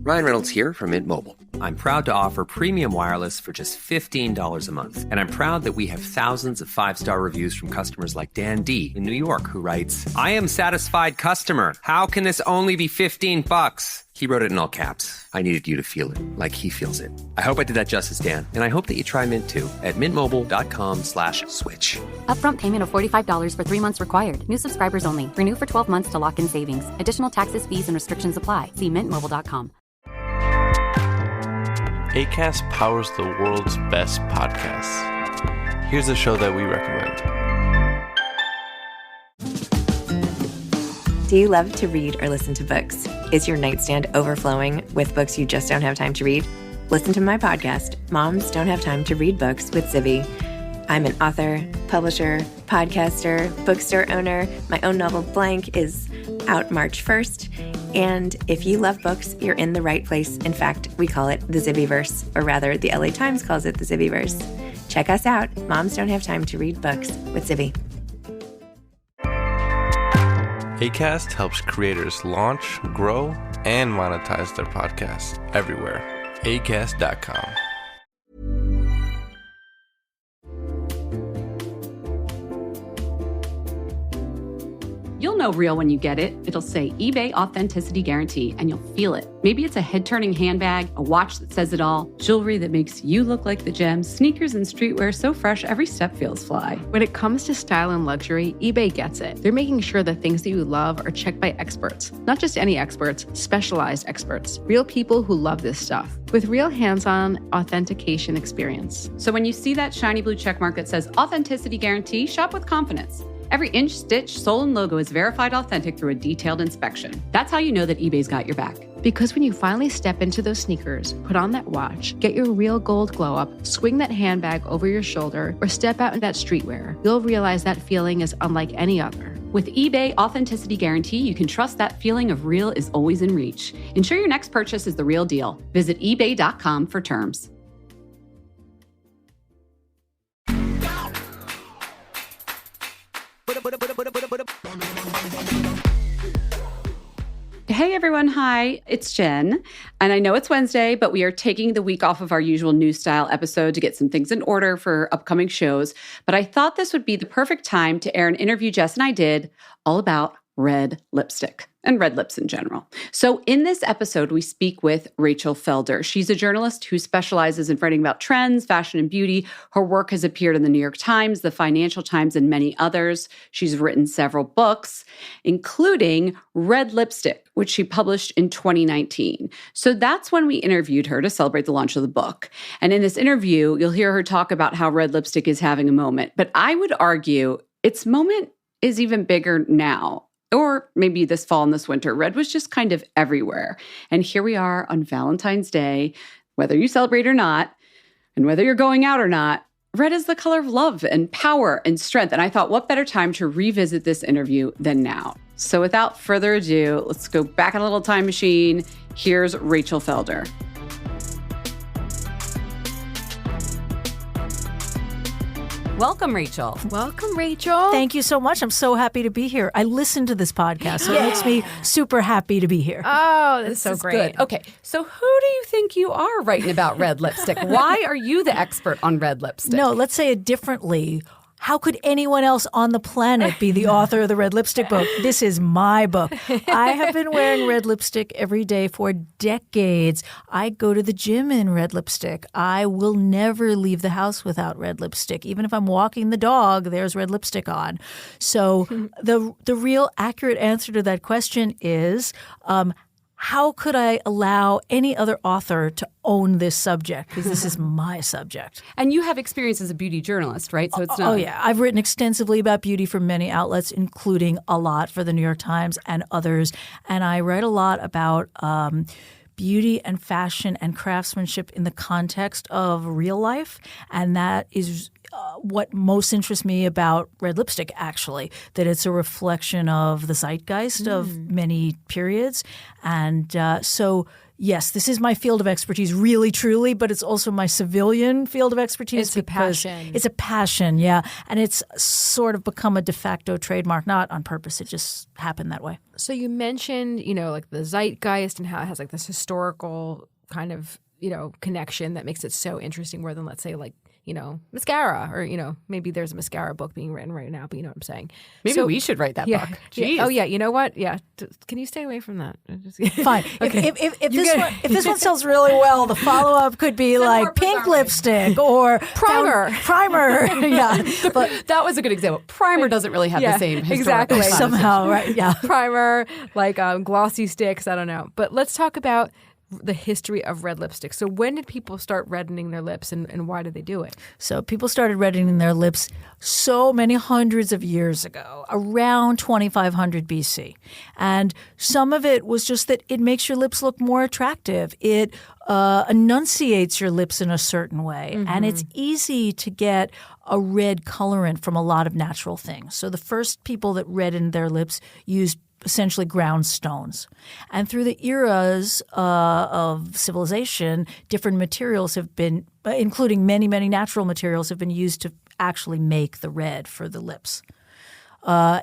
Ryan Reynolds here from Mint Mobile. I'm proud to offer premium wireless for just $15 a month. And I'm proud that we have thousands of 5-star reviews from customers like Dan D. in New York, who writes, "I am satisfied customer. How can this only be $15? He wrote it in all caps. I needed you to feel it, like he feels it. I hope I did that justice, Dan. And I hope that you try Mint too at mintmobile.com/switch. Upfront payment of $45 for 3 months required. New subscribers only. Renew for 12 months to lock in savings. Additional taxes, fees, and restrictions apply. See mintmobile.com. Acast powers the world's best podcasts. Here's a show that we recommend. Do you love to read or listen to books? Is your nightstand overflowing with books you just don't have time to read? Listen to my podcast, Moms Don't Have Time to Read Books with Zibby. I'm an author, publisher, podcaster, bookstore owner. My own novel, Blank, is out March 1st. And if you love books, you're in the right place. In fact, we call it the Zibbyverse, or rather, the LA Times calls it the Zibbyverse. Check us out, Moms Don't Have Time to Read Books with Zibby. Acast helps creators launch, grow, and monetize their podcasts everywhere. Acast.com. You'll know real when you get it. It'll say eBay Authenticity Guarantee, and you'll feel it. Maybe it's a head-turning handbag, a watch that says it all, jewelry that makes you look like the gem, sneakers and streetwear so fresh every step feels fly. When it comes to style and luxury, eBay gets it. They're making sure the things that you love are checked by experts. Not just any experts, specialized experts. Real people who love this stuff. With real hands-on authentication experience. So when you see that shiny blue checkmark that says Authenticity Guarantee, shop with confidence. Every inch, stitch, sole, and logo is verified authentic through a detailed inspection. That's how you know that eBay's got your back. Because when you finally step into those sneakers, put on that watch, get your real gold glow up, swing that handbag over your shoulder, or step out in that streetwear, you'll realize that feeling is unlike any other. With eBay Authenticity Guarantee, you can trust that feeling of real is always in reach. Ensure your next purchase is the real deal. Visit ebay.com for terms. Hey everyone, hi, it's Jen. And I know it's Wednesday, but we are taking the week off of our usual news style episode to get some things in order for upcoming shows. But I thought this would be the perfect time to air an interview Jess and I did all about red lipstick and red lips in general. So in this episode, we speak with Rachel Felder. She's a journalist who specializes in writing about trends, fashion, and beauty. Her work has appeared in the New York Times, the Financial Times, and many others. She's written several books, including Red Lipstick, which she published in 2019. So that's when we interviewed her to celebrate the launch of the book. And in this interview, you'll hear her talk about how red lipstick is having a moment. But I would argue its moment is even bigger now. Or maybe this fall and this winter, red was just kind of everywhere. And here we are on Valentine's Day, whether you celebrate or not, and whether you're going out or not, red is the color of love and power and strength. And I thought, what better time to revisit this interview than now? So without further ado, let's go back in a little time machine. Here's Rachel Felder. Welcome, Rachel. Welcome, Rachel. Thank you so much. I'm so happy to be here. I listen to this podcast, so it makes me super happy to be here. Oh, that's so is great. Good. Okay, so who do you think you are writing about red lipstick? Why are you the expert on red lipstick? No, let's say it differently. How could anyone else on the planet be the author of the Red Lipstick book? This is my book. I have been wearing red lipstick every day for decades. I go to the gym in red lipstick. I will never leave the house without red lipstick. Even if I'm walking the dog, there's red lipstick on. So the real accurate answer to that question is how could I allow any other author to own this subject? Because this is my subject. And you have experience as a beauty journalist, right? So it's not. Oh, yeah. I've written extensively about beauty for many outlets, including a lot for the New York Times and others. And I write a lot about beauty and fashion and craftsmanship in the context of real life. And that is what most interests me about red lipstick, actually, that it's a reflection of the zeitgeist of many periods. And so yes, this is my field of expertise, really, truly, but it's also my civilian field of expertise. It's a passion. It's a passion, yeah. And it's sort of become a de facto trademark, not on purpose. It just happened that way. So you mentioned, like the zeitgeist and how it has like this historical kind of, connection that makes it so interesting more than, let's say, like, Mascara or, maybe there's a Mascara book being written right now, but you know what I'm saying. Maybe we should write that book. Yeah. Oh, yeah. You know what? Yeah. Can you stay away from that? Fine. Okay. If this one sells really well, the follow-up could be like pink lipstick or Primer. Primer. Yeah. But that was a good example. Primer doesn't really have the same historical exactly somehow, right? Yeah. Primer, like glossy sticks. I don't know. But let's talk about the history of red lipstick. So when did people start reddening their lips and why did they do it? So people started reddening their lips so many hundreds of years ago, around 2500 BC. And some of it was just that it makes your lips look more attractive. It enunciates your lips in a certain way. And it's easy to get a red colorant from a lot of natural things. So the first people that reddened their lips used essentially ground stones. And through the eras of civilization, different materials have been, including many, many natural materials, have been used to actually make the red for the lips.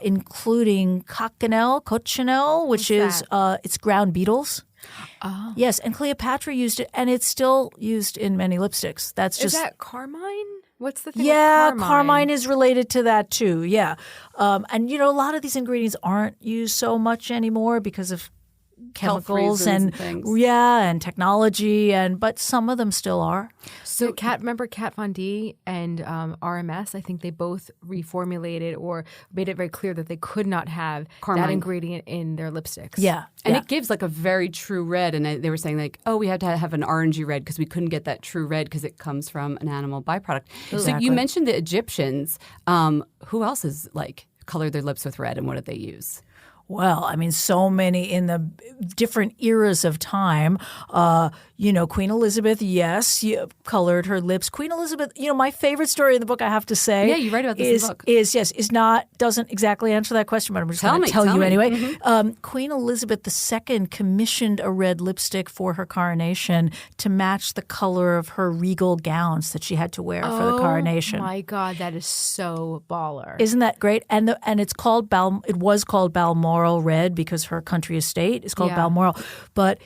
Including cochineal, which is it's ground beetles. Oh. Yes, and Cleopatra used it, and it's still used in many lipsticks. Is that carmine? What's the thing? Yeah, with carmine is related to that too. Yeah, and a lot of these ingredients aren't used so much anymore because of chemicals and technology, but some of them still are. So remember Kat Von D and RMS? I think they both reformulated or made it very clear that they could not have that ingredient in their lipsticks. Yeah. And it gives like a very true red. And they were saying like, oh, we had to have an orangey red because we couldn't get that true red because it comes from an animal byproduct. Exactly. So you mentioned the Egyptians. Who else has like colored their lips with red and what did they use? Well, I mean, so many in the different eras of time. Queen Elizabeth, yes, colored her lips. Queen Elizabeth, my favorite story in the book, I have to say. Yeah, you write about this in the book. Doesn't exactly answer that question, but I'm just going to tell you anyway. Mm-hmm. Queen Elizabeth II commissioned a red lipstick for her coronation to match the color of her regal gowns that she had to wear for the coronation. Oh my God, that is so baller! Isn't that great? And it's called It was called Balmoral red because her country estate is called Balmoral, but.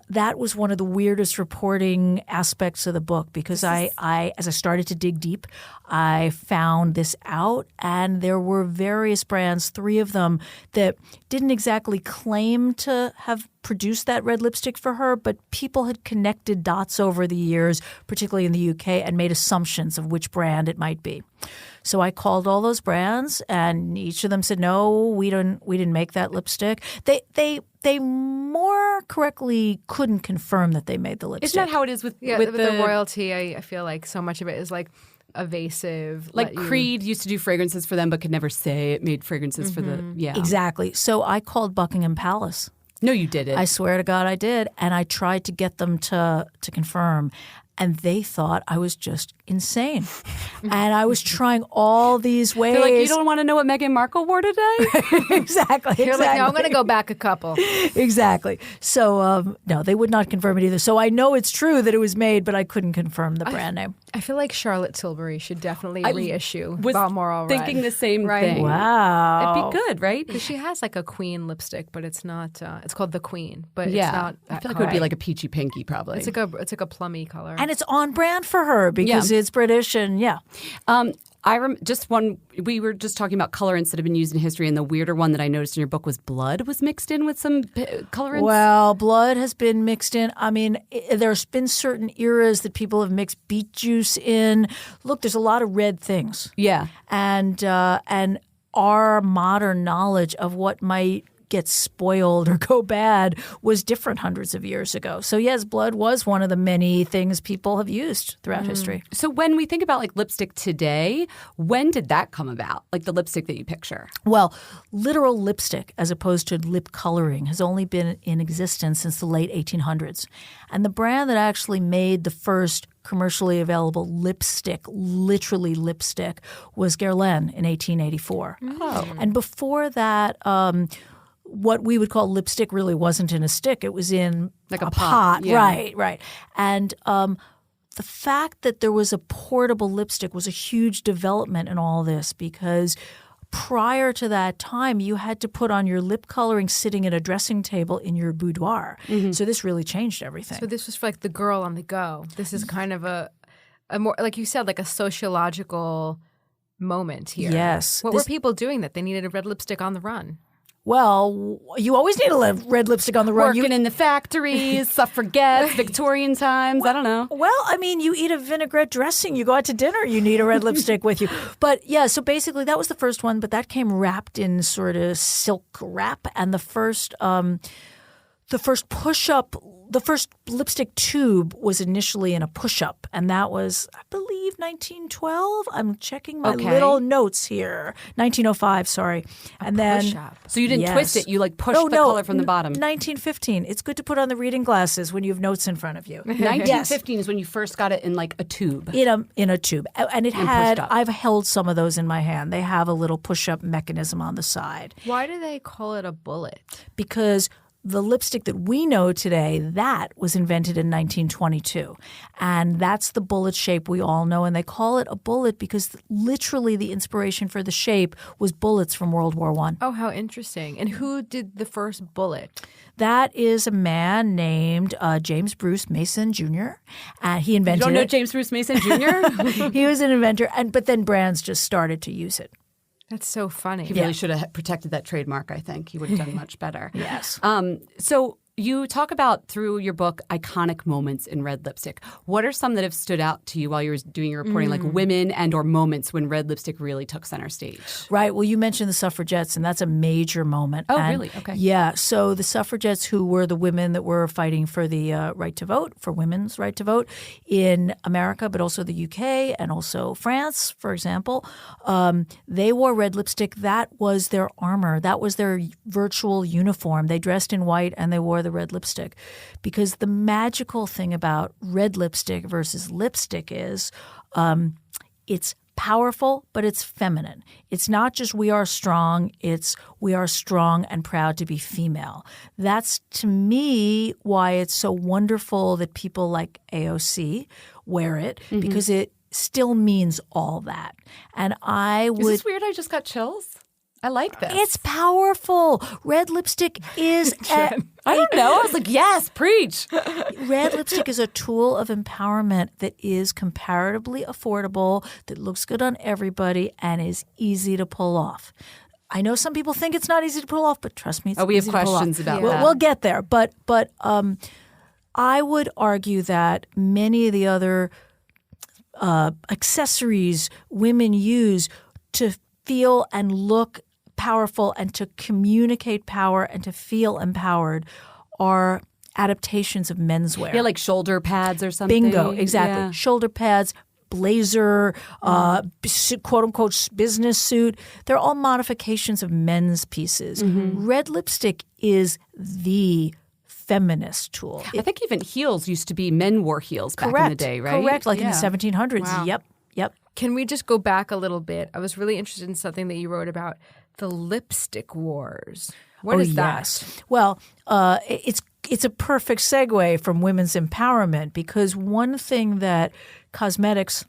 That was one of the weirdest reporting aspects of the book because as I started to dig deep, I found this out, and there were various brands, 3 of them, that didn't exactly claim to have produced that red lipstick for her, but people had connected dots over the years, particularly in the UK, and made assumptions of which brand it might be. So I called all those brands, and each of them said, "No, we didn't make that lipstick." They more correctly couldn't confirm that they made the lipstick. Isn't that how it is with the royalty? I feel like so much of it is like evasive. Like Creed used to do fragrances for them, but could never say it made fragrances for the Exactly. So I called Buckingham Palace. No, you didn't. I swear to God I did, and I tried to get them to confirm. And they thought I was just insane. And I was trying all these ways. They're like, you don't want to know what Meghan Markle wore today? Exactly. You're like, no, I'm going to go back a couple. Exactly. So, no, they would not confirm it either. So I know it's true that it was made, but I couldn't confirm the brand name. I feel like Charlotte Tilbury should definitely reissue Balmoral Red. Thinking the same thing. Wow. It'd be good, right? Because she has like a queen lipstick, but it's not, it's called the Queen, but it's not. I feel like it would be like a peachy pinky probably. It's like a plummy color. And it's on brand for her because it's British and we were just talking about colorants that have been used in history, and the weirder one that I noticed in your book was blood was mixed in with some colorants. Well, blood has been mixed in. I mean, there's been certain eras that people have mixed beet juice in. Look, there's a lot of red things. Yeah. And our modern knowledge of what might get spoiled or go bad was different hundreds of years ago. So yes, blood was one of the many things people have used throughout history. So when we think about like lipstick today, when did that come about? Like the lipstick that you picture? Well, literal lipstick as opposed to lip coloring has only been in existence since the late 1800s. And the brand that actually made the first commercially available lipstick, literally lipstick, was Guerlain in 1884. Oh. And before that, what we would call lipstick really wasn't in a stick. It was in Like a pot. yeah. Right. And the fact that there was a portable lipstick was a huge development in all this, because prior to that time, you had to put on your lip coloring sitting at a dressing table in your boudoir. So this really changed everything. So this was for like the girl on the go. This is kind of a more, like you said, like a sociological moment here. Yes. What were people doing that they needed a red lipstick on the run? Well, you always need a red lipstick on the run. Working in the factories, suffragettes, Victorian times. I don't know. Well, I mean, you eat a vinaigrette dressing, you go out to dinner, you need a red lipstick with you. But yeah, so basically that was the first one, but that came wrapped in sort of silk wrap. And the first push-up, the first lipstick tube was initially in a push-up, and that was, I believe, 1912. I'm checking my little notes here. 1905, sorry. And then Push-up. So you didn't twist it. You like pushed the color from the bottom. 1915. It's good to put on the reading glasses when you have notes in front of you. 1915 is when you first got it in like a tube. In a tube. And it had, pushed up. I've held some of those in my hand. They have a little push-up mechanism on the side. Why do they call it a bullet? Because the lipstick that we know today, that was invented in 1922. And that's the bullet shape we all know. And they call it a bullet because literally the inspiration for the shape was bullets from World War I. Oh, how interesting. And who did the first bullet? That is a man named James Bruce Mason Jr. He invented You don't know it. James Bruce Mason Jr.? He was an inventor, but then brands just started to use it. That's so funny. He really should have protected that trademark, I think. He would have done much better. Yes. So you talk about, through your book, iconic moments in red lipstick. What are some that have stood out to you while you were doing your reporting, like women and or moments when red lipstick really took center stage? Right. Well, you mentioned the suffragettes, and that's a major moment. Oh, And really? Okay. Yeah. So the suffragettes, who were the women that were fighting for the right to vote, for women's right to vote in America, but also the UK and also France, for example, they wore red lipstick. That was their armor. That was their virtual uniform. They dressed in white and they wore the red lipstick, because the magical thing about red lipstick versus lipstick is it's powerful, but it's feminine. It's not just we are strong, it's we are strong and proud to be female. That's, to me, why it's so wonderful that people like AOC wear it, because it still means all that. And I would... Is this weird? I just got chills. I like this. It's powerful. Red lipstick is... I don't know. I was like, yes, preach. Red lipstick is a tool of empowerment that is comparatively affordable, that looks good on everybody, and is easy to pull off. I know some people think it's not easy to pull off, but trust me, it's we have easy to pull questions off. about We'll- that. We'll get there. But I would argue that many of the other accessories women use to feel and look powerful and to communicate power and to feel empowered are adaptations of menswear. Yeah, like shoulder pads or something. Bingo, exactly. Yeah. Shoulder pads, blazer, quote-unquote business suit. They're all modifications of men's pieces. Red lipstick is the feminist tool. I think even heels used to be, men wore heels back in the day, right? Correct, like Yeah. in the 1700s. Wow. Yep. Can we just go back a little bit? I was really interested in something that you wrote about the lipstick wars. What is that? Yes. Well, it's a perfect segue from women's empowerment, because one thing that cosmetics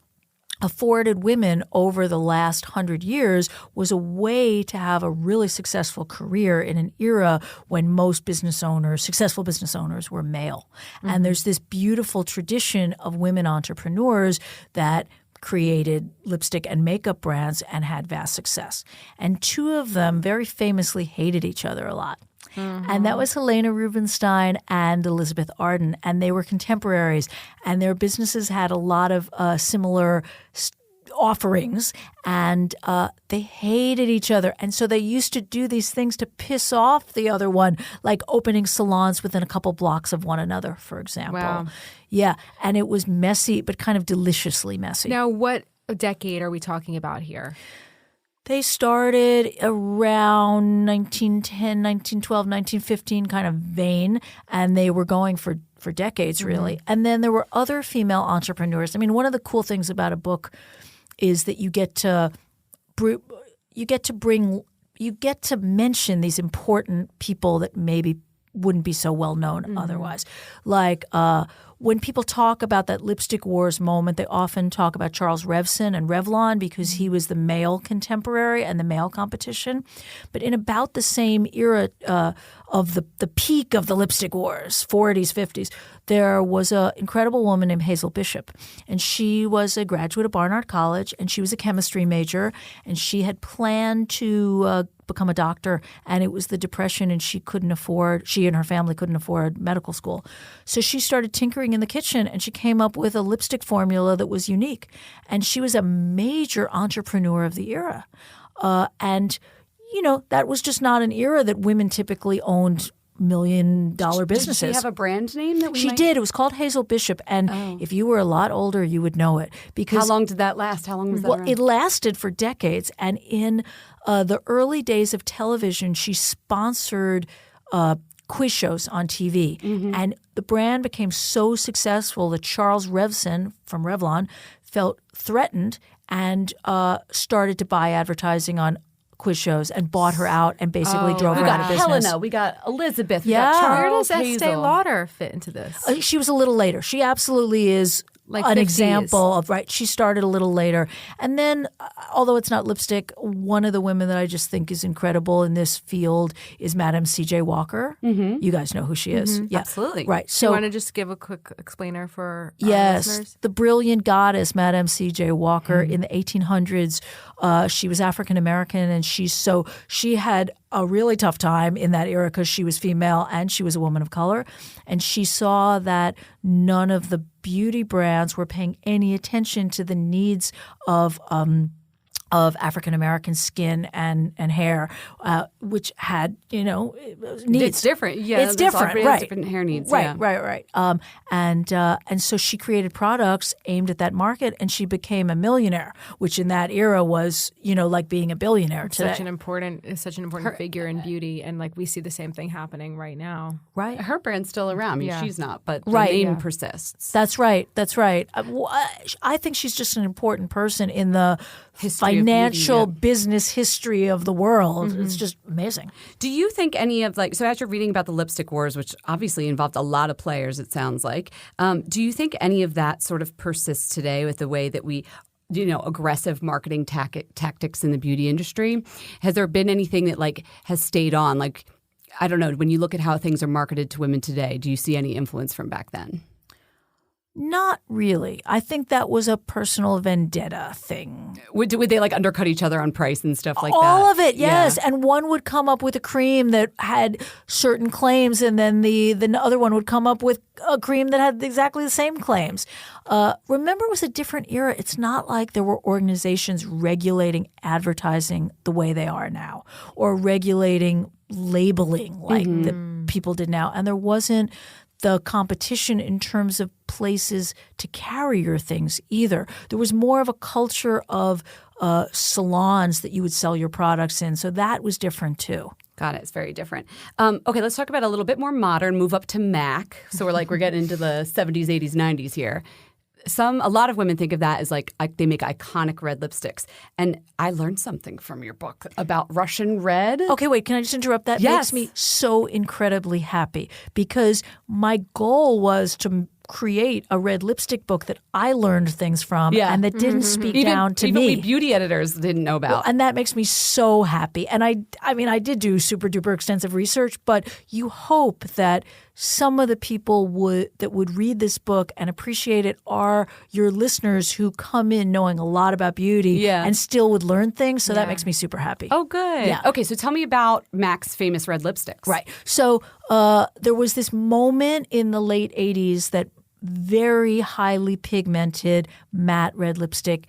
afforded women over the last 100 years was a way to have a really successful career in an era when most successful business owners were male. And there's this beautiful tradition of women entrepreneurs that created lipstick and makeup brands and had vast success. And two of them very famously hated each other a lot. And that was Helena Rubinstein and Elizabeth Arden. And they were contemporaries. And their businesses had a lot of similar offerings. And they hated each other. And so they used to do these things to piss off the other one, like opening salons within a couple blocks of one another, for example. Wow. Yeah. And it was messy, but kind of deliciously messy. Now, what decade are we talking about here? They started around 1910, 1912, 1915 kind of vein, and they were going for decades, really. And then there were other female entrepreneurs. I mean, one of the cool things about a book is that you get to bring you get to mention these important people that maybe wouldn't be so well known otherwise. Like when people talk about that lipstick wars moment, they often talk about Charles Revson and Revlon because he was the male contemporary and the male competition. But in about the same era of the peak of the lipstick wars, 40s, 50s, there was an incredible woman named Hazel Bishop. And she was a graduate of Barnard College, and she was a chemistry major. And she had planned to become a doctor, and it was the Depression, and she and her family couldn't afford medical school. So she started tinkering in the kitchen, and she came up with a lipstick formula that was unique. And she was a major entrepreneur of the era. And, that was just not an era that women typically owned $1 million businesses. Did she have a brand name that She did. It was called Hazel Bishop. And if you were a lot older, you would know it. Because how long did that last? How long was that around? It lasted for decades. And in the early days of television, she sponsored quiz shows on TV. And the brand became so successful that Charles Revson from Revlon felt threatened and started to buy advertising on quiz shows and bought her out and basically drove her out of business. We got Helena, we got Elizabeth, we Yeah. got Charles, Where does Hazel. Estee Lauder fit into this? She was a little later. She absolutely is Like an 50s. example of, right, she started a little later. And then, although it's not lipstick, one of the women that I just think is incredible in this field is Madame C.J. Walker. You guys know who she is. Yeah. Absolutely. Right. Do So you want to just give a quick explainer for our yes, listeners? the brilliant goddess, Madame C.J. Walker. In the 1800s, she was African-American, and she had a really tough time in that era because she was female and she was a woman of color. And she saw that none of the beauty brands were paying any attention to the needs of African-American skin and hair, which had, needs. It's different. Yeah, It's different, right. Different hair needs. Right, yeah. right. And so she created products aimed at that market, and she became a millionaire, which in that era was, like being a billionaire today. Such an important figure in beauty, and like we see the same thing happening right now. Right. Her brand's still around. I mean, Yeah. she's not, but the Right. name Yeah. persists. That's right. I think she's just an important person in the History of financial beauty, business history of the world. It's just amazing. Do you think any of so as you're reading about the lipstick wars, which obviously involved a lot of players, it sounds like, do you think any of that sort of persists today with the way that we aggressive marketing tactics in the beauty industry? Has there been anything that has stayed on? I don't know, when you look at how things are marketed to women today, do you see any influence from back then? Not really. I think that was a personal vendetta thing. Would they undercut each other on price and stuff like that? All of it, yes. Yeah. And one would come up with a cream that had certain claims, and then the other one would come up with a cream that had exactly the same claims. Remember, it was a different era. It's not like there were organizations regulating advertising the way they are now, or regulating labeling like the people did now. And there wasn't the competition in terms of places to carry your things either. There was more of a culture of salons that you would sell your products in. So that was different too. Got it. It's very different. Okay, let's talk about a little bit more modern, move up to MAC. So we're getting into the 70s, 80s, 90s here. A lot of women think of that as they make iconic red lipsticks. And I learned something from your book about Russian red. Okay, wait, can I just interrupt? That Yes. makes me so incredibly happy because my goal was to create a red lipstick book that I learned things from and that didn't speak down to even me. we beauty editors didn't know about. And that makes me so happy. And I mean, I did do super duper extensive research, but you hope that some of the people that would read this book and appreciate it are your listeners who come in knowing a lot about beauty and still would learn things. So that makes me super happy. Oh, good. Yeah. Okay, so tell me about MAC's famous red lipsticks. Right. So there was this moment in the late 80s that very highly pigmented matte red lipstick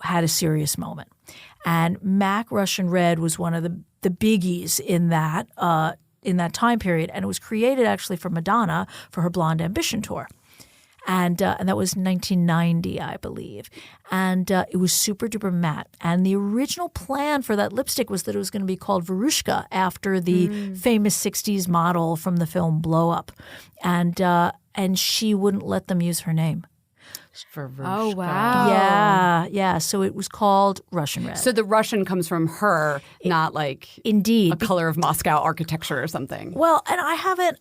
had a serious moment. And MAC Russian Red was one of the biggies in that time period. And it was created actually for Madonna for her Blonde Ambition tour. And that was 1990, I believe. And it was super duper matte. And the original plan for that lipstick was that it was going to be called Verushka after the famous 60s model from the film Blow Up. And she wouldn't let them use her name. Oh, wow. Yeah. So it was called Russian red. So the Russian comes from her, not like Indeed. a color of Moscow architecture or something. Well, and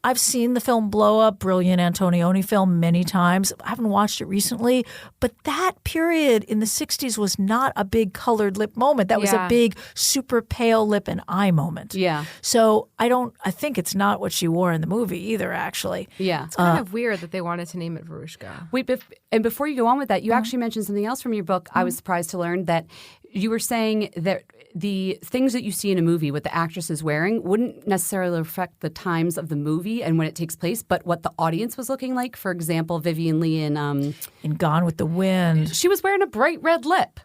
I've seen the film Blow Up, brilliant Antonioni film, many times. I haven't watched it recently, but that period in the 60s was not a big colored lip moment. That was a big super pale lip and eye moment. Yeah. So I think it's not what she wore in the movie either, actually. Yeah. It's kind of weird that they wanted to name it Verushka. Wait, and before you go on with that, you actually mentioned something else from your book. I was surprised to learn that you were saying that the things that you see in a movie, what the actress is wearing, wouldn't necessarily reflect the times of the movie and when it takes place, but what the audience was looking like. For example, Vivien Leigh in Gone with the Wind. She was wearing a bright red lip.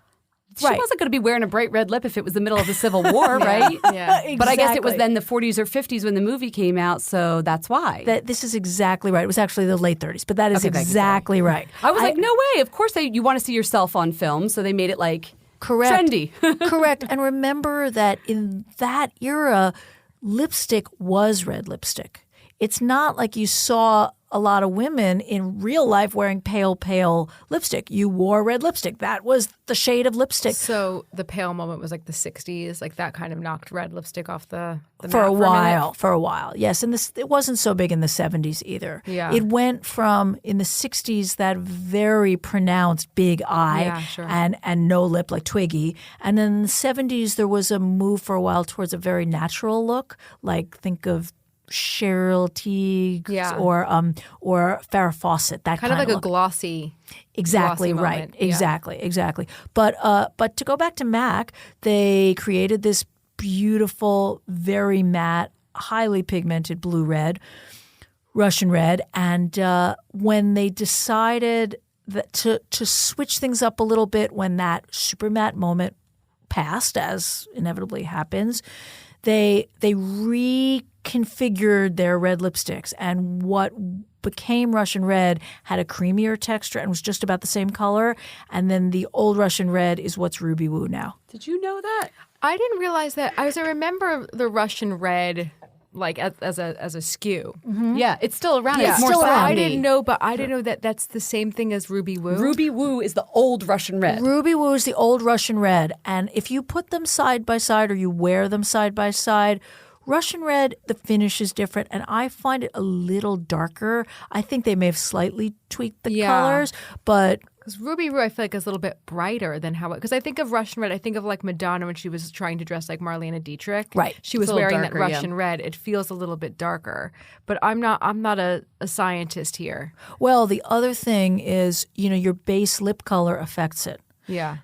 She Right. wasn't going to be wearing a bright red lip if it was the middle of the Civil War, right? Yeah. Exactly. But I guess it was then the 40s or 50s when the movie came out, so that's why. This is exactly right. It was actually the late 30s, but that is Okay, thank you. exactly right. I was like, no way. Of course you want to see yourself on film, so they made it like Correct. trendy. Correct. And remember that in that era, lipstick was red lipstick. It's not like you saw a lot of women in real life wearing pale lipstick. You wore red lipstick. That was the shade of lipstick. So the pale moment was like the 60s, like that kind of knocked red lipstick off the For map a minute. while, yes. And it wasn't so big in the 70s either. Yeah. It went from, in the 60s, that very pronounced big eye Yeah, sure. and no lip like Twiggy. And then in the 70s, there was a move for a while towards a very natural look. Like, think of Cheryl Teague or Farrah Fawcett, that Kind of like of a look. glossy. Exactly glossy right. moment. Yeah. Exactly. But to go back to MAC, they created this beautiful, very matte, highly pigmented blue red, Russian red, and when they decided that to switch things up a little bit, when that super matte moment passed, as inevitably happens, they reconfigured their red lipsticks, and what became Russian red had a creamier texture and was just about the same color. And then the old Russian red is what's Ruby Woo now. Did you know that? I didn't realize that. I remember the Russian red like as a SKU. Mm-hmm. Yeah, it's still around. Yeah. It's more still around. I sandy. didn't know, but I didn't know that that's the same thing as Ruby Woo. Ruby Woo is the old Russian red. Ruby Woo is the old Russian red. And if you put them side by side or you wear them side by side, Russian red, the finish is different, and I find it a little darker. I think they may have slightly tweaked the colors, but Because Ruby Woo, I feel like, is a little bit brighter than how. Because I think of Russian red, I think of like Madonna when she was trying to dress like Marlene Dietrich. Right. She was a little wearing darker, that yeah. Russian red. It feels a little bit darker. But I'm not a scientist here. well, the other thing is, your base lip color affects it. Yeah.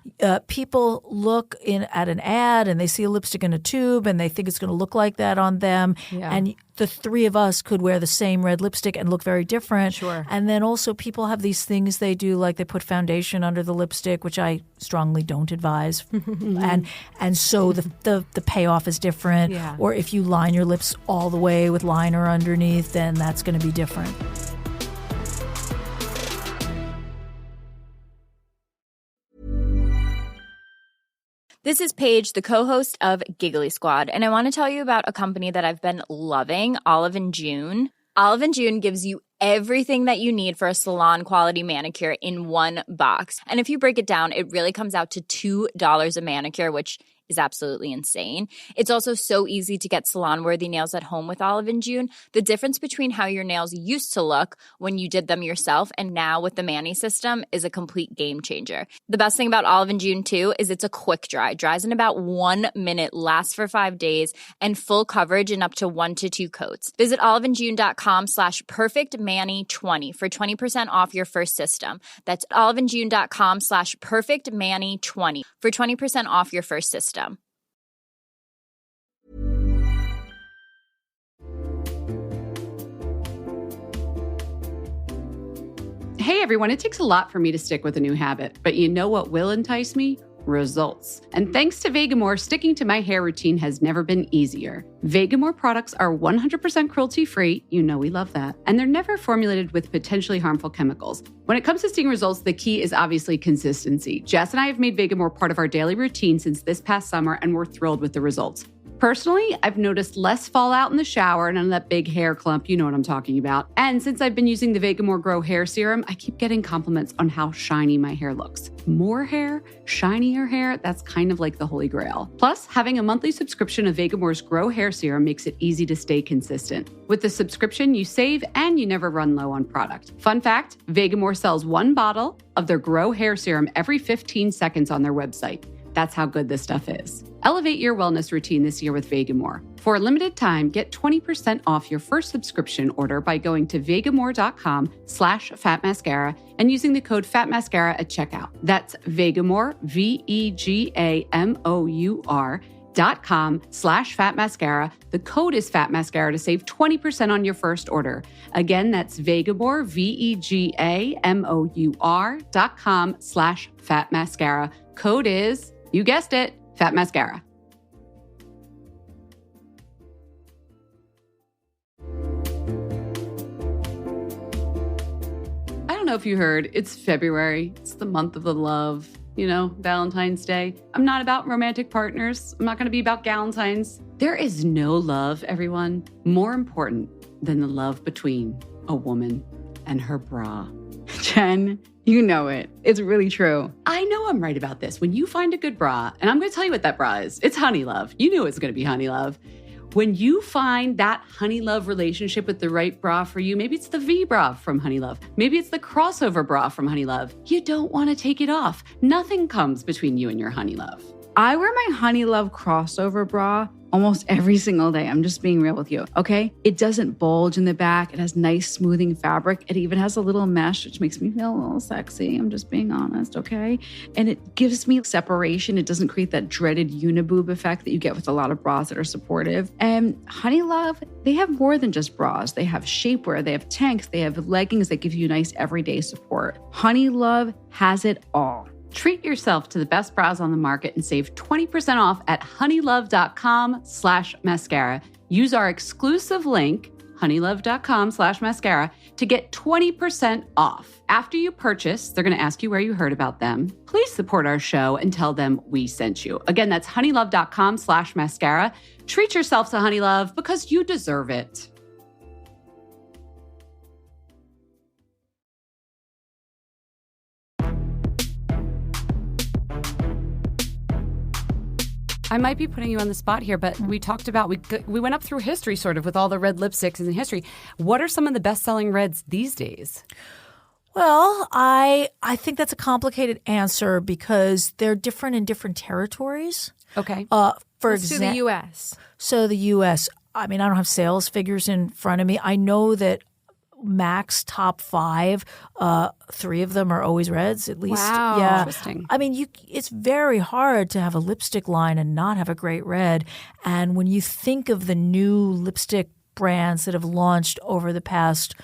People look at an ad and they see a lipstick in a tube and they think it's going to look like that on them. Yeah. And the three of us could wear the same red lipstick and look very different. Sure. And then also people have these things they do, like they put foundation under the lipstick, which I strongly don't advise. and so the payoff is different. Yeah. Or if you line your lips all the way with liner underneath, then that's going to be different. This is Paige, the co-host of Giggly Squad, and I want to tell you about a company that I've been loving, Olive & June. Olive & June gives you everything that you need for a salon-quality manicure in one box. And if you break it down, it really comes out to $2 a manicure, which is absolutely insane. It's also so easy to get salon-worthy nails at home with Olive & June. The difference between how your nails used to look when you did them yourself and now with the Mani system is a complete game changer. The best thing about Olive & June, too, is it's a quick dry. Dries in about 1 minute, lasts for 5 days, and full coverage in up to 1 to 2 coats. Visit oliveandjune.com/perfectmani20 for 20% off your first system. That's oliveandjune.com/perfectmani20 for 20% off your first system. Hey everyone, it takes a lot for me to stick with a new habit, but you know what will entice me? Results. And thanks to Vegamore, sticking to my hair routine has never been easier. Vegamore products are 100% cruelty-free, you know we love that, and they're never formulated with potentially harmful chemicals. When it comes to seeing results, the key is obviously consistency. Jess and I have made Vegamore part of our daily routine since this past summer, and we're thrilled with the results. Personally, I've noticed less fallout in the shower, none of that big hair clump, you know what I'm talking about. And since I've been using the Vegamore Grow Hair Serum, I keep getting compliments on how shiny my hair looks. More hair, shinier hair, that's kind of like the holy grail. Plus, having a monthly subscription of Vegamore's Grow Hair Serum makes it easy to stay consistent. With the subscription, you save and you never run low on product. Fun fact, Vegamore sells 1 bottle of their Grow Hair Serum every 15 seconds on their website. That's how good this stuff is. Elevate your wellness routine this year with Vegamore. For a limited time, get 20% off your first subscription order by going to vegamore.com/fatmascara and using the code FATMASCARA at checkout. That's Vegamore, VEGAMOUR.com/fatmascara. The code is FATMASCARA to save 20% on your first order. Again, that's Vegamore, VEGAMOUR.com/fatmascara. Code is, you guessed it, Fat Mascara. I don't know if you heard, it's February. It's the month of the love, you know, Valentine's Day. I'm not about romantic partners. I'm not going to be about galentines. There is no love, everyone, more important than the love between a woman and her bra. Jen, you know it. It's really true. I know I'm right about this. When you find a good bra, and I'm going to tell you what that bra is. It's Honey Love. You knew it's going to be Honey Love. When you find that Honey Love relationship with the right bra for you, maybe it's the V bra from Honey Love. Maybe it's the crossover bra from Honey Love. You don't want to take it off. Nothing comes between you and your Honey Love. I wear my Honey Love crossover bra almost every single day. I'm just being real with you, okay? It doesn't bulge in the back. It has nice smoothing fabric. It even has a little mesh, which makes me feel a little sexy. I'm just being honest, okay? And it gives me separation. It doesn't create that dreaded uniboob effect that you get with a lot of bras that are supportive. And Honey Love, they have more than just bras. They have shapewear, they have tanks, they have leggings that give you nice everyday support. Honey Love has it all. Treat yourself to the best bras on the market and save 20% off at honeylove.com/mascara. Use our exclusive link, honeylove.com/mascara, to get 20% off. After you purchase, they're going to ask you where you heard about them. Please support our show and tell them we sent you. Again, that's honeylove.com/mascara. Treat yourself to Honey Love because you deserve it. I might be putting you on the spot here, but we talked about, we went up through history sort of with all the red lipsticks in history. What are some of the best-selling reds these days? Well, I think that's a complicated answer because they're different in different territories. Okay. For Let's do the U.S. So the U.S., I mean, I don't have sales figures in front of me. I know that Mac's top 5, 3 of them are always reds, at least. Wow, yeah. Interesting. I mean, it's very hard to have a lipstick line and not have a great red. And when you think of the new lipstick brands that have launched over the past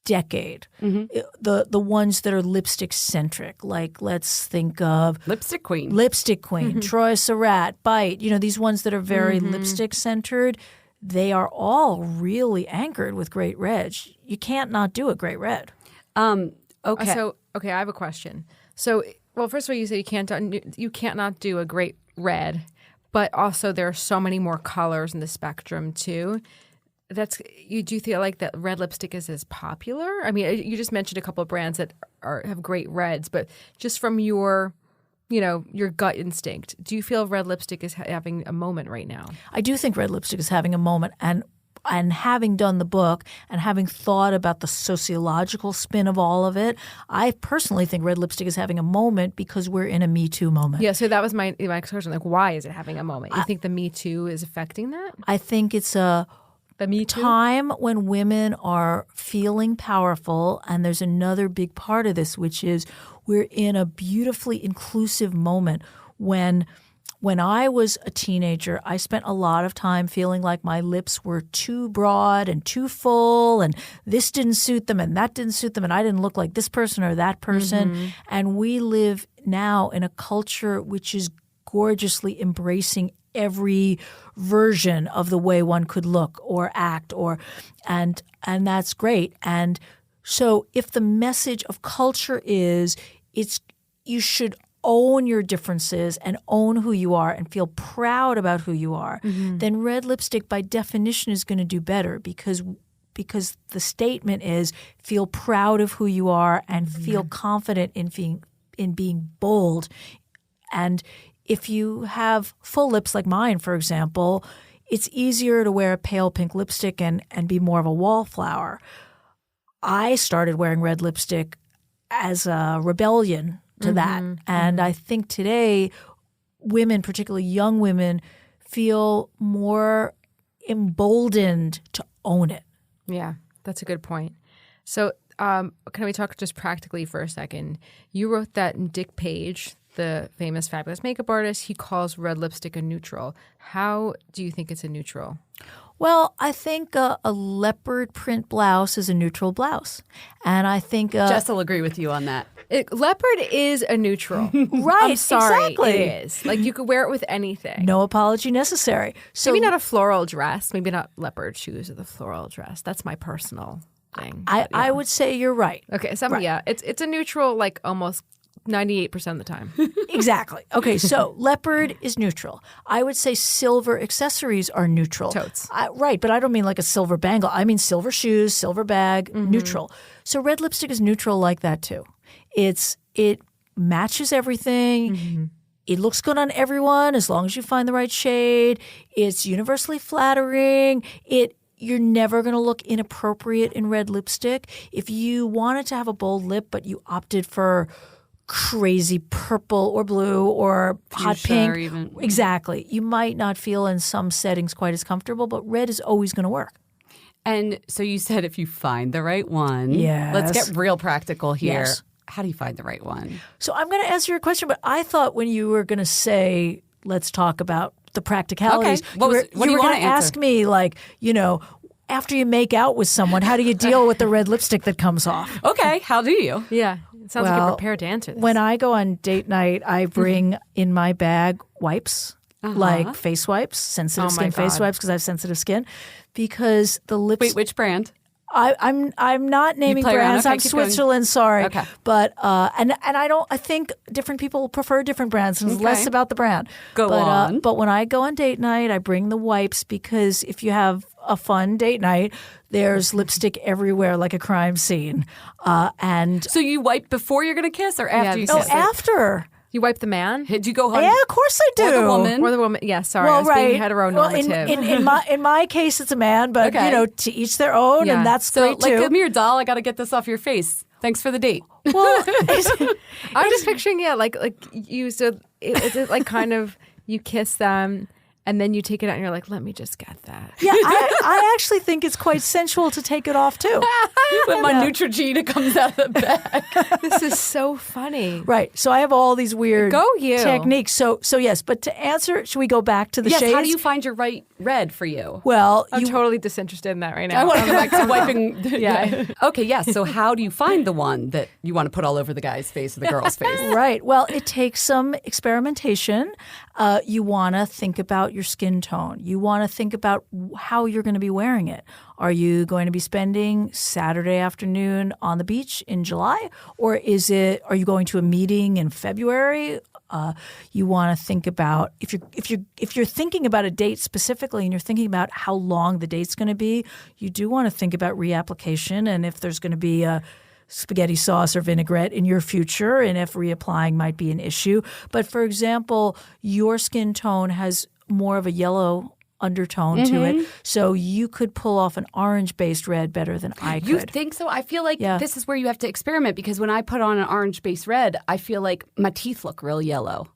decade, the ones that are lipstick centric, like let's think of Lipstick Queen, Troy Surratt, Bite, you know, these ones that are very lipstick centered. They are all really anchored with great red. You can't not do a great red. Okay. Okay, I have a question. So, well, first of all, you say you can't not do a great red, but also there are so many more colors in the spectrum too. Do you feel like that red lipstick is as popular? I mean, you just mentioned a couple of brands that have great reds, but just from your gut instinct, do you feel red lipstick is having a moment right now? I do think red lipstick is having a moment. And having done the book and having thought about the sociological spin of all of it, I personally think red lipstick is having a moment because we're in a Me Too moment. Yeah, so that was my question. Like, why is it having a moment? You think the Me Too is affecting that? I think it's a time when women are feeling powerful, and there's another big part of this, which is we're in a beautifully inclusive moment. When I was a teenager, I spent a lot of time feeling like my lips were too broad and too full, and this didn't suit them and that didn't suit them, and I didn't look like this person or that person. And we live now in a culture which is gorgeously embracing every version of the way one could look or act, and that's great. And so if the message of culture is you should own your differences and own who you are and feel proud about who you are, then red lipstick by definition is going to do better because the statement is feel proud of who you are and feel confident in being bold. And if you have full lips like mine, for example, it's easier to wear a pale pink lipstick and be more of a wallflower. I started wearing red lipstick as a rebellion to that. And I think today women, particularly young women, feel more emboldened to own it. Yeah, that's a good point. So can we talk just practically for a second? You wrote that Dick Page, the famous fabulous makeup artist, he calls red lipstick a neutral. How do you think it's a neutral? Well, I think a leopard print blouse is a neutral blouse. And I think Jess will agree with you on that. Leopard is a neutral. Right, I'm sorry, exactly. It is. Like you could wear it with anything. No apology necessary. So Maybe not a floral dress. Maybe not leopard shoes with a floral dress. That's my personal thing. I would say you're right. Okay, yeah, it's a neutral like almost 98% of the time. Exactly. Okay, so leopard is neutral. I would say silver accessories are neutral. Totes. Right, but I don't mean like a silver bangle. I mean silver shoes, silver bag, neutral. So red lipstick is neutral like that too. It matches everything. It looks good on everyone as long as you find the right shade. It's universally flattering. You're never going to look inappropriate in red lipstick. If you wanted to have a bold lip but you opted for crazy purple or blue or hot pink. Even. Exactly. You might not feel in some settings quite as comfortable, but red is always going to work. And so you said if you find the right one. Yes. Let's get real practical here. Yes. How do you find the right one? So I'm going to answer your question, but I thought when you were going to say, let's talk about the practicalities, Okay. What do you were want going to ask me like, after you make out with someone, how do you deal with the red lipstick that comes off? Okay, how do you? Yeah, it sounds like you're prepared to answer this. When I go on date night, I bring in my bag wipes, like face wipes, sensitive skin face wipes, because I have sensitive skin. Because the lips. Wait, which brand? I'm not naming play around. brands. Okay, I'm keep Switzerland. Sorry, Okay. but and I think different people prefer different brands. And it's less about the brand. Go on. But when I go on date night, I bring the wipes because if you have a fun date night, there's lipstick everywhere like a crime scene. And So you wipe before you're going to kiss or after you no, kiss? after. you wipe the man Did you go home? Yeah, of course I do. Or the woman? or the woman. Yeah, sorry, Well, I was right. being heteronormative. Well, in my case, it's a man, but Okay. to each their own, Yeah. and that's So, great like, too. come here, doll. I got to get this off your face. Thanks for the date. Well, I'm just picturing, like you. So is it like kind of you kiss them and then you take it out and you're like, let me just get that. yeah, I actually think it's quite sensual to take it off too. When my Neutrogena comes out of the bag. This is so funny. Right. So I have all these weird Go you. techniques. So yes, but to answer, should we go back to the Yes, shades? how do you find your right red for you? Well, I'm totally disinterested in that right now. I want to go back to wiping. Yeah. Okay, yes. So how do you find the one that you want to put all over the guy's face or the girl's face? right. Well, it takes some experimentation. You want to think about your skin tone. You want to think about how you're going to be wearing it. Are you going to be spending Saturday afternoon on the beach in July, or are you going to a meeting in February? You want to think about if you're thinking about a date specifically, and you're thinking about how long the date's going to be. You do want to think about reapplication, and if there's going to be a spaghetti sauce or vinaigrette in your future, and if reapplying might be an issue. But for example, your skin tone has more of a yellow undertone to it, so you could pull off an orange-based red better than I could. You think so? I feel like this is where you have to experiment because when I put on an orange-based red, I feel like my teeth look real yellow.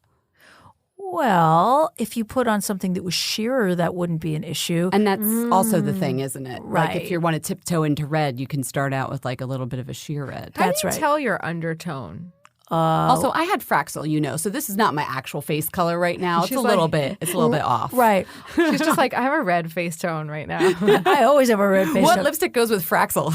Well, if you put on something that was sheerer, that wouldn't be an issue. And that's also the thing, isn't it? Right. Like if you want to tiptoe into red, you can start out with like a little bit of a sheer red. How That's do you right. tell your undertone? Also, I had Fraxel, so this is not my actual face color right now. It's She's a little bit off. Right. She's just like, I have a red face tone right now. I always have a red face. What lipstick goes with Fraxel?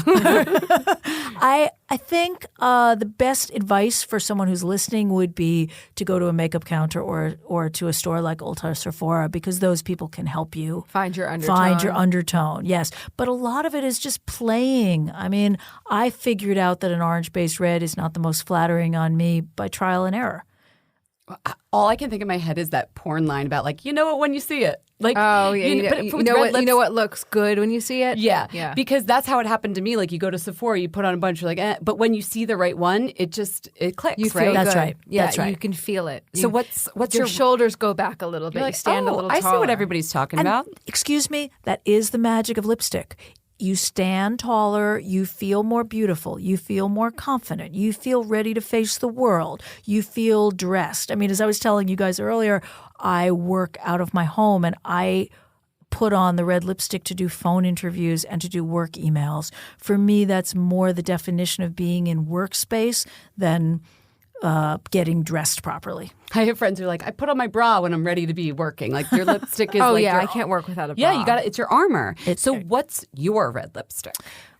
I think the best advice for someone who's listening would be to go to a makeup counter or to a store like Ulta or Sephora, because those people can help you Find your undertone. find your undertone. Yes, but a lot of it is just playing. I mean, I figured out that an orange-based red is not the most flattering on me by trial and error. All I can think in my head is that porn line about like, you know it when you see it. Like, oh yeah, you know what looks good when you see it. Yeah, because that's how it happened to me. Like, you go to Sephora, you put on a bunch, you're like, but when you see the right one, it clicks. You feel right? That's good. right. Yeah, That's right. You can feel it. So what's your shoulders go back a little bit? You're You like, stand a little I taller. see what everybody's talking about. Excuse me, that is the magic of lipstick. You stand taller, you feel more beautiful, you feel more confident, you feel ready to face the world, you feel dressed. I mean, as I was telling you guys earlier, I work out of my home and I put on the red lipstick to do phone interviews and to do work emails. For me, that's more the definition of being in workspace than getting dressed properly. I have friends who are like, I put on my bra when I'm ready to be working. Like, your lipstick is I can't work without a bra. Yeah, you got it. It's your armor. So what's your red lipstick?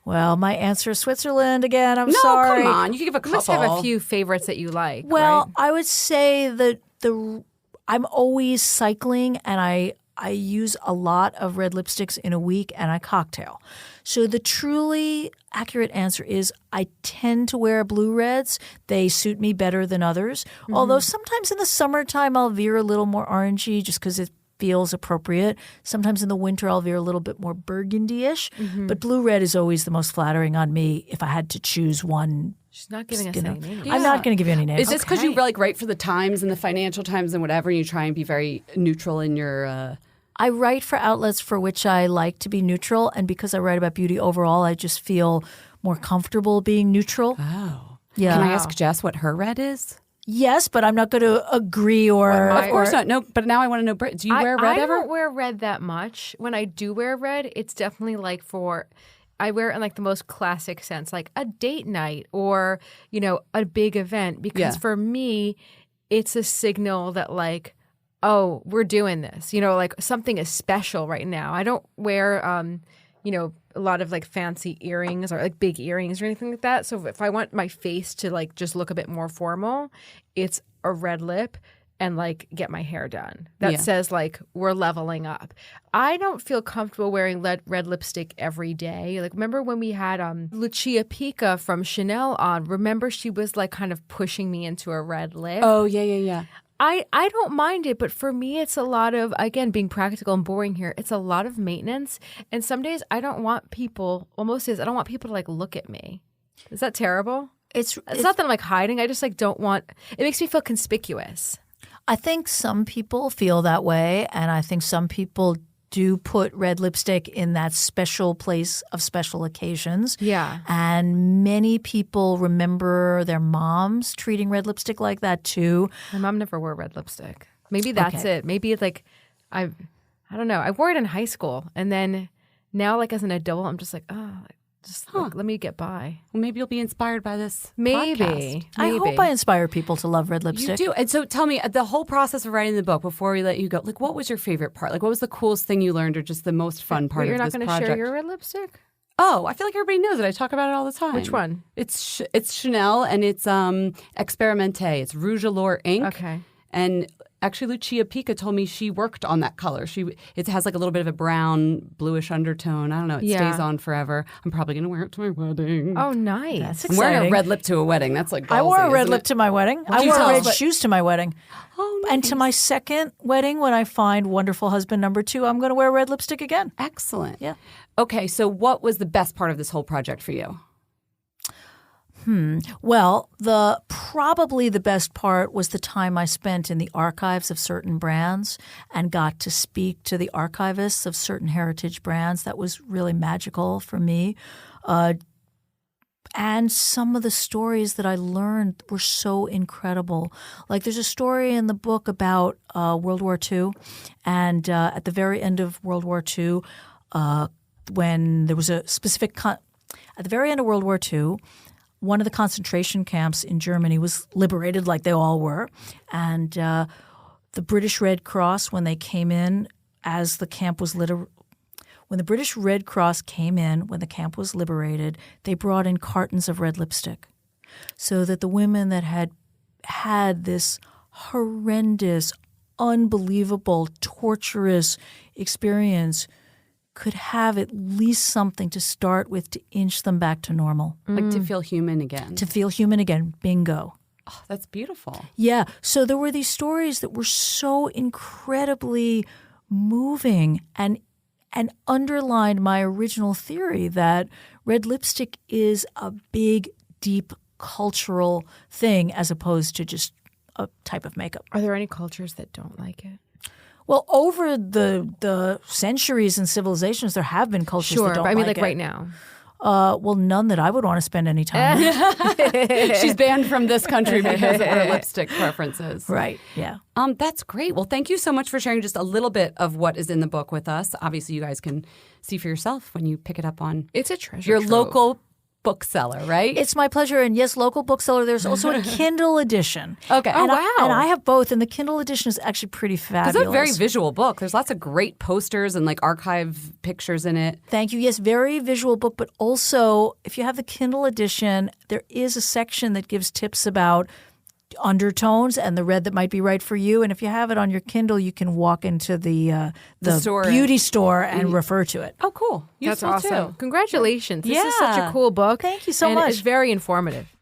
Well, my answer is Switzerland again. I'm sorry. No, come on. You can give a couple. You must have a few favorites that you like. Well, right? I would say that I'm always cycling and I use a lot of red lipsticks in a week and I cocktail. So the truly accurate answer is I tend to wear blue reds. They suit me better than others. Mm-hmm. Although sometimes in the summertime I'll veer a little more orangey just because it feels appropriate. Sometimes in the winter I'll veer a little bit more burgundy-ish. Mm-hmm. But blue red is always the most flattering on me if I had to choose one. She's not giving us any names. I'm not going to give you any names. Is this because you like write for the Times and the Financial Times and whatever, and you try and be very neutral in your I write for outlets for which I like to be neutral, and because I write about beauty overall, I just feel more comfortable being neutral. Oh. Yeah. Can I ask Jess what her red is? Yes, but I'm not going to agree or... Of course not. No, but now I want to know, do you wear red ever? I don't wear red that much. When I do wear red, it's definitely like I wear it in like the most classic sense, like a date night or, a big event. Because for me, it's a signal that like, oh, we're doing this. Like something is special right now. I don't wear, a lot of like fancy earrings or like big earrings or anything like that. So if I want my face to like just look a bit more formal, it's a red lip and like get my hair done. That says like we're leveling up. I don't feel comfortable wearing red lipstick every day. Like remember when we had Lucia Pica from Chanel on? Remember she was like kind of pushing me into a red lip? Oh, yeah. I don't mind it, but for me, it's a lot of, again, being practical and boring here, it's a lot of maintenance. And some days I don't want people, well, most days I don't want people to like look at me. Is that terrible? It's not that I'm like hiding. I just like don't want, it makes me feel conspicuous. I think some people feel that way, and I think some people do put red lipstick in that special place of special occasions. Yeah. And many people remember their moms treating red lipstick like that too. My mom never wore red lipstick. Maybe that's it. Maybe it's like, I don't know. I wore it in high school. And then now like as an adult, I'm just like, like, let me get by. Well, maybe you'll be inspired by this Maybe. podcast. I hope I inspire people to love red lipstick. You do. And so tell me, the whole process of writing the book, before we let you go, like what was your favorite part? Like what was the coolest thing you learned or just the most fun part of this project? You're not going to share your red lipstick? Oh, I feel like everybody knows it. I talk about it all the time. Which one? It's Chanel and it's Experimente. It's Rouge Allure ink. Okay. And actually, Lucia Pica told me she worked on that color. It has like a little bit of a brown, bluish undertone. I don't know. It stays on forever. I'm probably going to wear it to my wedding. Oh, nice. That's I'm exciting. wearing a red lip to a wedding. That's like ballsy, I wore a red isn't lip it? to my wedding. I What'd you wore tell red us? shoes to my wedding. Oh, nice. And to my second wedding, when I find wonderful husband number 2, I'm going to wear red lipstick again. Excellent. Yeah. Okay, so what was the best part of this whole project for you? Well, probably the best part was the time I spent in the archives of certain brands and got to speak to the archivists of certain heritage brands. That was really magical for me. And some of the stories that I learned were so incredible. Like there's a story in the book about World War II, and at the very end of World War II, when there was a specific at the very end of World War II, one of the concentration camps in Germany was liberated, like they all were, and the British Red Cross, when they came in, as the camp was when the British Red Cross came in, when the camp was liberated, they brought in cartons of red lipstick, so that the women that had this horrendous, unbelievable, torturous experience could have at least something to start with to inch them back to normal. Like to feel human again. To feel human again. Bingo. Oh, that's beautiful. Yeah. So there were these stories that were so incredibly moving and underlined my original theory that red lipstick is a big, deep cultural thing as opposed to just a type of makeup. Are there any cultures that don't like it? Well, over the centuries and civilizations, there have been cultures that don't but I mean, like it. right now. Well, none that I would want to spend any time with. She's banned from this country because of her lipstick preferences. Right, yeah. That's great. Well, thank you so much for sharing just a little bit of what is in the book with us. Obviously, you guys can see for yourself when you pick it up on It's a treasure your trove. local bookseller, right? It's my pleasure. And yes, local bookseller. There's also a Kindle edition. Okay. And Oh, wow. I have both. And the Kindle edition is actually pretty fabulous. It's a very visual book. There's lots of great posters and like archive pictures in it. Thank you. Yes, very visual book. But also, if you have the Kindle edition, there is a section that gives tips about undertones and the red that might be right for you. And if you have it on your Kindle, you can walk into the store beauty store and refer to it. Oh, cool. That's Useful, awesome. too. Congratulations. This is such Yeah. a cool book. Thank you so and much. It's very informative.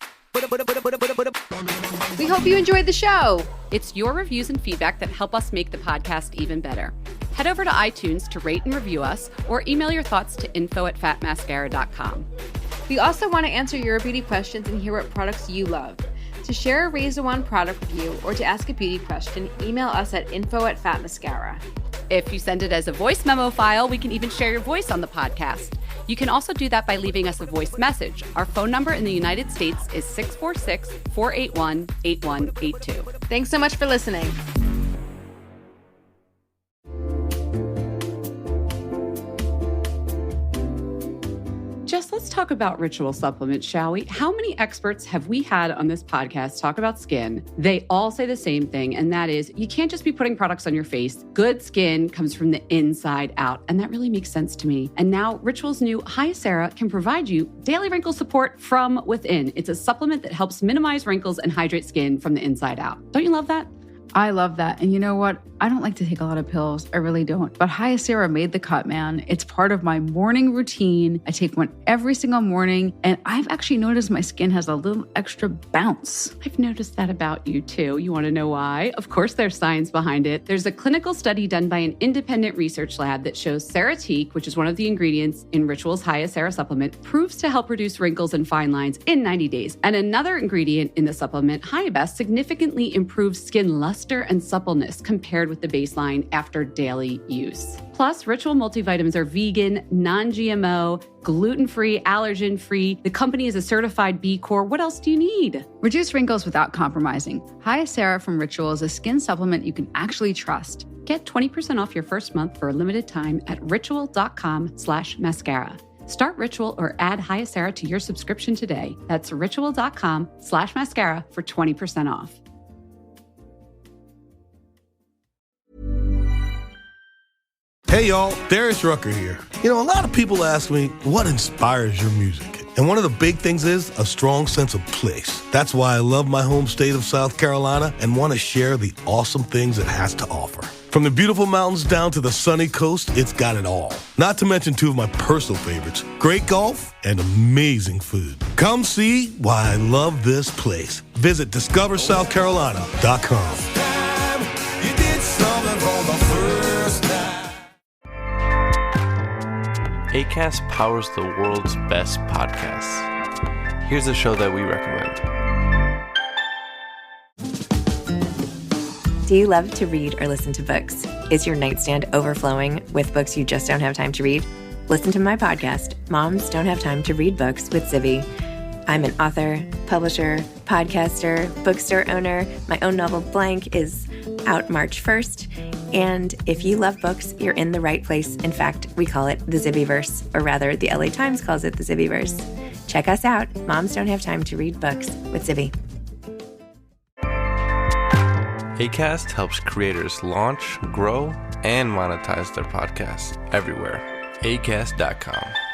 We hope you enjoyed the show. It's your reviews and feedback that help us make the podcast even better. Head over to iTunes to rate and review us or email your thoughts to info@fatmascara.com. We also want to answer your beauty questions and hear what products you love. To share a Raise the Wand product review or to ask a beauty question, email us at info@fatmascara. If you send it as a voice memo file, we can even share your voice on the podcast. You can also do that by leaving us a voice message. Our phone number in the United States is 646-481-8182. Thanks so much for listening. Jess, let's talk about ritual supplements, shall we? How many experts have we had on this podcast talk about skin? They all say the same thing, and that is you can't just be putting products on your face. Good skin comes from the inside out, and that really makes sense to me. And now Ritual's new Hyacera can provide you daily wrinkle support from within. It's a supplement that helps minimize wrinkles and hydrate skin from the inside out. Don't you love that? I love that. And you know what? I don't like to take a lot of pills. I really don't. But Hyacera made the cut, man. It's part of my morning routine. I take one every single morning. And I've actually noticed my skin has a little extra bounce. I've noticed that about you too. You want to know why? Of course, there's science behind it. There's a clinical study done by an independent research lab that shows Ceretique, which is one of the ingredients in Ritual's Hyacera supplement, proves to help reduce wrinkles and fine lines in 90 days. And another ingredient in the supplement, Hyabest, significantly improves skin luster and suppleness compared with the baseline after daily use. Plus, Ritual multivitamins are vegan, non-GMO, gluten-free, allergen-free. The company is a certified B Corp. What else do you need? Reduce wrinkles without compromising. Hyacera from Ritual is a skin supplement you can actually trust. Get 20% off your first month for a limited time at ritual.com/mascara. Start Ritual or add Hyacera to your subscription today. That's ritual.com/mascara for 20% off. Hey y'all, Darius Rucker here. You know, a lot of people ask me, what inspires your music? And one of the big things is a strong sense of place. That's why I love my home state of South Carolina and want to share the awesome things it has to offer. From the beautiful mountains down to the sunny coast, it's got it all. Not to mention two of my personal favorites, great golf and amazing food. Come see why I love this place. Visit discoversouthcarolina.com. Acast powers the world's best podcasts. Here's a show that we recommend. Do you love to read or listen to books? Is your nightstand overflowing with books you just don't have time to read? Listen to my podcast, Moms Don't Have Time to Read Books with Zibby. I'm an author, publisher, podcaster, bookstore owner. My own novel, Blank, is out March 1st. And if you love books, you're in the right place. In fact, we call it the Zibbyverse, or rather, the LA Times calls it the Zibbyverse. Check us out, Moms Don't Have Time to Read Books with Zibby. Acast helps creators launch, grow, and monetize their podcasts everywhere. Acast.com.